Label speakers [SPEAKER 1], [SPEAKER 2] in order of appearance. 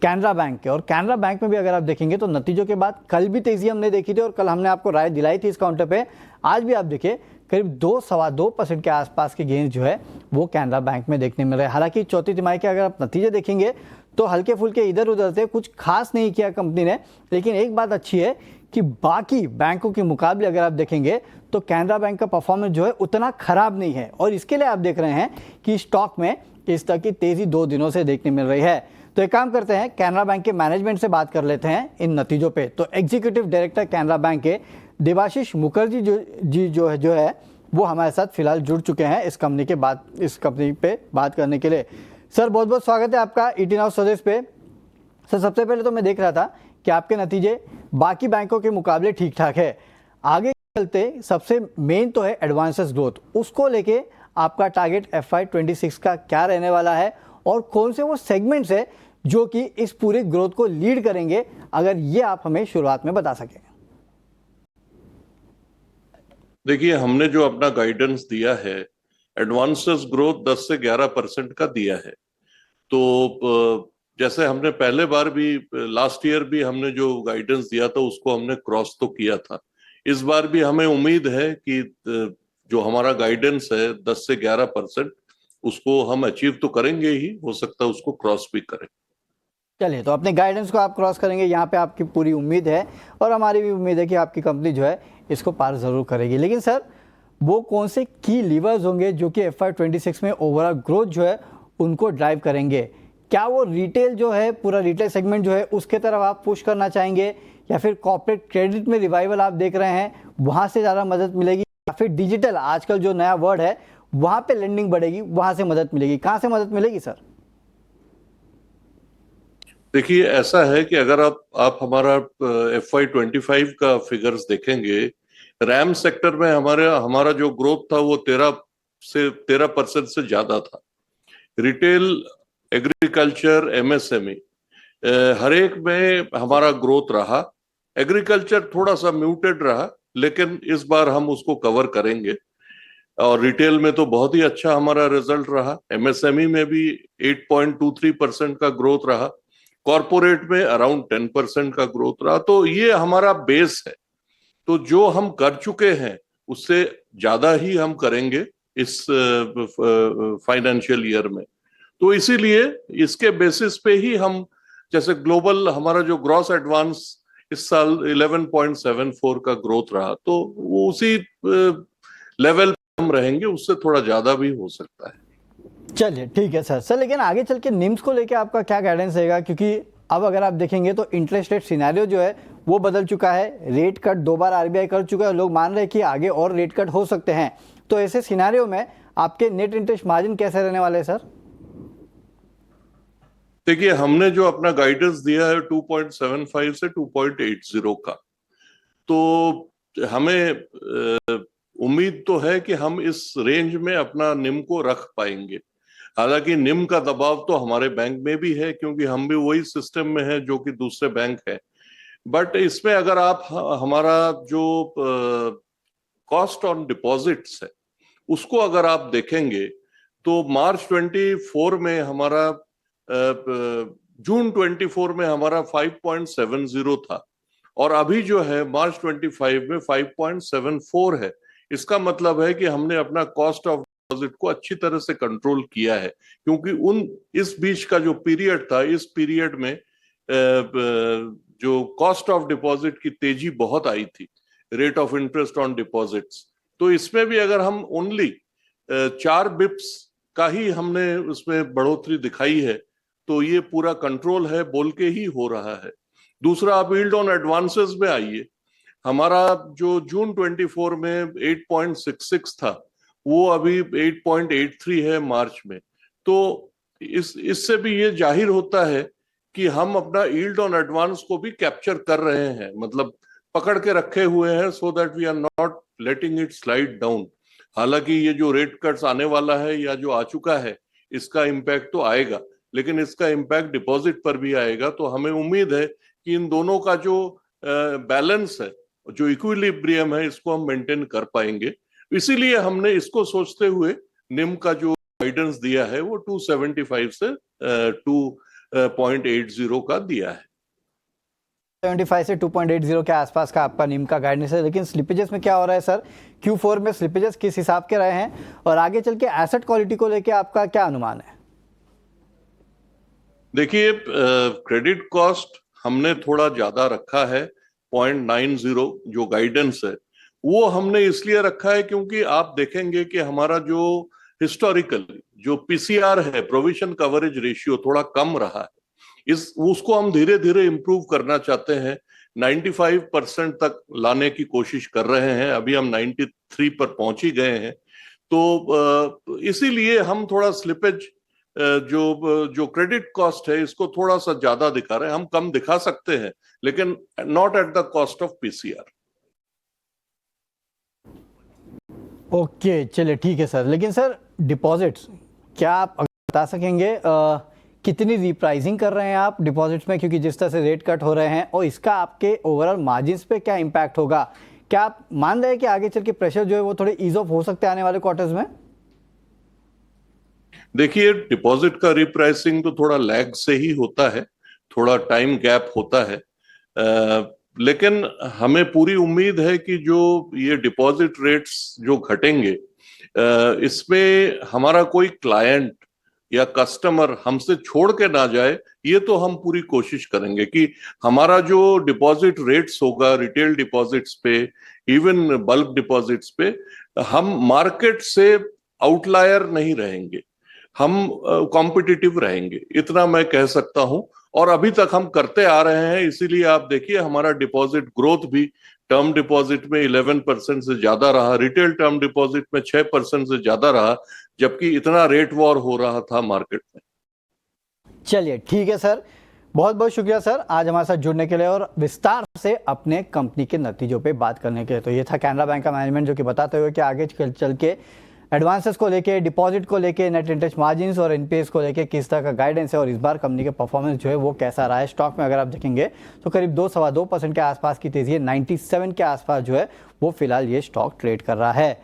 [SPEAKER 1] Canara bank के। और Canara bank में भी अगर आप देखेंगे तो नतीजों के बाद कल भी तेजी हमने देखी थी और कल हमने आपको राय दिलाई थी इस काउंटर पे। आज भी आप देखिए करीब 2-2.25% के आसपास के गेंस जो है वो कैनरा बैंक में देखने मिल रहे हैं। हालांकि चौथी तिमाही के अगर आप नतीजे देखेंगे तो हल्के फुल्के इधर उधर से कुछ खास नहीं किया कंपनी ने, लेकिन एक बात अच्छी है कि बाकी बैंकों के मुकाबले अगर आप देखेंगे तो कैनरा बैंक का परफॉर्मेंस जो है उतना खराब नहीं है। और इसके लिए आप देख रहे हैं कि स्टॉक में इस तरह की तेजी 2 दिनों से देखने मिल रही है। तो एक काम करते हैं, कैनरा बैंक के मैनेजमेंट से बात कर लेते हैं इन नतीजों पे। तो एग्जीक्यूटिव डायरेक्टर कैनरा बैंक के देवाशीष मुखर्जी जो है वो हमारे साथ फिलहाल जुड़ चुके हैं इस कंपनी पे बात करने के लिए। सर बहुत बहुत स्वागत है आपका ईटी नाउ स्वदेश पे। सर सबसे पहले तो मैं देख रहा था कि आपके नतीजे बाकी बैंकों के मुकाबले ठीक ठाक है। आगे चलते सबसे मेन तो है एडवांसेस ग्रोथ, उसको लेके आपका टारगेट FY26 का क्या रहने वाला है और कौन से वो सेगमेंट्स है जो कि इस पूरे ग्रोथ को लीड करेंगे, अगर ये आप हमें शुरुआत में बता सकें।
[SPEAKER 2] देखिए, हमने जो अपना गाइडेंस दिया है एडवांसेस ग्रोथ 10 से 11% का दिया है। तो जैसे हमने पहले बार भी लास्ट ईयर भी हमने जो गाइडेंस दिया था उसको हमने क्रॉस तो किया था। इस बार भी हमें उम्मीद है कि जो हमारा गाइडेंस है 10 से 11% उसको हम अचीव तो करेंगे ही, हो सकता है उसको क्रॉस भी करें।
[SPEAKER 1] चलिए, तो अपने गाइडेंस को आप क्रॉस करेंगे, यहाँ पे आपकी पूरी उम्मीद है और हमारी भी उम्मीद है कि आपकी कंपनी जो है इसको पार जरूर करेगी। लेकिन सर वो कौन से की लीवर्स होंगे जो कि FY26 में ओवरऑल ग्रोथ जो है उनको ड्राइव करेंगे? क्या वो रिटेल जो है, पूरा रिटेल सेगमेंट जो है उसके तरफ आप पुश करना चाहेंगे, या फिर कॉर्पोरेट क्रेडिट में रिवाइवल आप देख रहे हैं वहाँ से ज़्यादा मदद मिलेगी, या फिर डिजिटल आजकल जो नया वर्ड है वहाँ पे लेंडिंग बढ़ेगी, वहाँ से मदद मिलेगी? कहाँ से मदद मिलेगी सर?
[SPEAKER 2] देखिए, ऐसा है कि अगर आप हमारा FY25 का फिगर्स देखेंगे, रैम सेक्टर में हमारा जो ग्रोथ था वो 13% से ज्यादा था। रिटेल, एग्रीकल्चर, MSME हर एक में हमारा ग्रोथ रहा। एग्रीकल्चर थोड़ा सा म्यूटेड रहा, लेकिन इस बार हम उसको कवर करेंगे। और रिटेल में तो बहुत ही अच्छा हमारा रिजल्ट रहा। MSME में भी 8.23% का ग्रोथ रहा। कॉर्पोरेट में अराउंड 10% का ग्रोथ रहा। तो ये हमारा बेस है। तो जो हम कर चुके हैं उससे ज्यादा ही हम करेंगे इस फाइनेंशियल ईयर में। तो इसीलिए इसके बेसिस पे ही हम, जैसे ग्लोबल हमारा जो ग्रॉस एडवांस इस साल 11.74 का ग्रोथ रहा, तो वो उसी लेवल पे हम रहेंगे, उससे थोड़ा ज्यादा भी हो सकता है।
[SPEAKER 1] चलिए ठीक है सर। लेकिन आगे चल के निम्स को लेके आपका क्या गाइडेंस रहेगा? क्योंकि अब अगर आप देखेंगे तो इंटरेस्ट रेट सिनेरियो जो है वो बदल चुका है। रेट कट 2 बार RBI कर चुका है, लोग मान रहे हैं कि आगे और रेट कट हो सकते हैं। तो ऐसे सिनेरियो में आपके नेट इंटरेस्ट मार्जिन कैसे रहने वाले हैं सर?
[SPEAKER 2] देखिए, हमने जो अपना गाइडेंस दिया है 2.75 से 2.80 का, तो हमें उम्मीद तो है कि हम इस रेंज में अपना निम को रख पाएंगे। हालांकि निम का दबाव तो हमारे बैंक में भी है, क्योंकि हम भी वही सिस्टम में है जो कि दूसरे बैंक है। बट इसमें अगर आप हमारा जो कॉस्ट ऑन डिपॉजिट्स है उसको अगर आप देखेंगे तो मार्च 24 में हमारा जून 24 में हमारा 5.70 था और अभी जो है मार्च 25 में 5.74 है। इसका मतलब है कि हमने अपना कॉस्ट ऑफ डिपॉजिट को अच्छी तरह से कंट्रोल किया है, क्योंकि इस बीच का जो पीरियड था, इस पीरियड में जो कॉस्ट ऑफ डिपॉजिट की तेजी बहुत आई थी, rate of interest on deposits. तो इसमें भी अगर हम ओनली 4 बिप्स का ही हमने उसमें बढ़ोतरी दिखाई है, तो ये पूरा कंट्रोल है बोल के ही हो रहा है। दूसरा, आप यील्ड ऑन एडवांसेस में आइए। हमारा जो जून 24 में 8.66 था, वो अभी 8.83 है मार्च में। तो इससे भी ये जाहिर होता है कि हम अपना यील्ड ऑन एडवांस को भी कैप्चर कर रहे हैं, मतलब पकड़ के रखे हुए हैं, so that we are not letting it slide down. हालांकि ये जो रेट कट्स आने वाला है या जो आ चुका है, इसका इम्पैक्ट तो आएगा, लेकिन इसका इम्पैक्ट डिपॉजिट पर भी आएगा। तो हमें उम्मीद है कि इन दोनों का जो बैलेंस है, जो इक्विलिब्रियम है, इसको हम मेंटेन कर पाएंगे। इसीलिए हमने इसको सोचते हुए निम का जो गाइडेंस दिया है वो 275 से 2.80 का दिया है।
[SPEAKER 1] 75 से 2.80 के आसपास का आपका निम का गाइडेंस है, लेकिन स्लिपेजेस में क्या हो रहा है सर? Q4 में स्लिपेजेस किस हिसाब के रहे हैं और आगे चल के एसेट क्वालिटी को लेके आपका क्या अनुमान है?
[SPEAKER 2] देखिए, क्रेडिट कॉस्ट हमने थोड़ा ज्यादा रखा है। 0.90 जो गाइडेंस है वो हमने इसलिए रखा है क्योंकि आप देखेंगे कि हमारा जो हिस्टोरिकल जो पीसीआर है, प्रोविजन कवरेज रेशियो, थोड़ा कम रहा है। उसको हम धीरे धीरे इंप्रूव करना चाहते हैं, 95% तक लाने की कोशिश कर रहे हैं। अभी हम 93 पर पहुंच ही गए हैं। तो इसीलिए हम थोड़ा स्लिपेज जो क्रेडिट कॉस्ट है इसको थोड़ा सा ज्यादा दिखा रहे हैं। हम कम दिखा सकते हैं लेकिन not at the cost of PCR.
[SPEAKER 1] Okay, चलिए ठीक है सर। लेकिन सर डिपॉजिट्स, क्या आप बता सकेंगे कितनी रिप्राइसिंग कर रहे हैं आप डिपॉजिट्स में, क्योंकि जिस तरह से रेट कट हो रहे हैं और इसका आपके ओवरऑल मार्जिन्स पे क्या इम्पैक्ट होगा? क्या आप मान रहे हैं कि आगे चल के प्रेशर जो है वो थोड़े ईज ऑफ हो सकते हैं आने वाले क्वार्टर्स में?
[SPEAKER 2] देखिए, डिपॉजिट का रिप्राइसिंग तो थोड़ा लैग से ही होता है, थोड़ा टाइम गैप होता है। लेकिन हमें पूरी उम्मीद है कि जो ये डिपॉजिट रेट्स जो घटेंगे, इसमें हमारा कोई क्लाइंट या कस्टमर हमसे छोड़ के ना जाए। ये तो हम पूरी कोशिश करेंगे कि हमारा जो डिपॉजिट रेट्स होगा रिटेल डिपॉजिट्स पे, इवन बल्क डिपॉजिट्स पे, हम मार्केट से आउटलायर नहीं रहेंगे, हम कॉम्पिटिटिव रहेंगे, इतना मैं कह सकता हूं। और अभी तक हम करते आ रहे हैं। इसीलिए आप देखिए हमारा डिपॉजिट ग्रोथ भी टर्म डिपॉजिट में 11% से ज्यादा रहा, रिटेल टर्म डिपॉजिट में 6% से ज्यादा रहा, जबकि इतना रेट वॉर हो रहा था मार्केट में।
[SPEAKER 1] चलिए ठीक है सर, बहुत बहुत शुक्रिया सर आज हमारे साथ जुड़ने के लिए और विस्तार से अपने कंपनी के नतीजों पे बात करने के लिए। तो ये था कैनरा बैंक का मैनेजमेंट जो कि बताते हुए कि आगे चल के एडवांसेस को लेके, डिपॉजिट को लेके, नेट इंटरेस्ट मार्जिन्स और एनपीएस को लेके किस तरह का गाइडेंस है और इस बार कंपनी का परफॉर्मेंस जो है वो कैसा रहा है। स्टॉक में अगर आप देखेंगे तो करीब 2-2.25% के आसपास की तेजी है, 97 के आसपास जो है वो फिलहाल ये स्टॉक ट्रेड कर रहा है।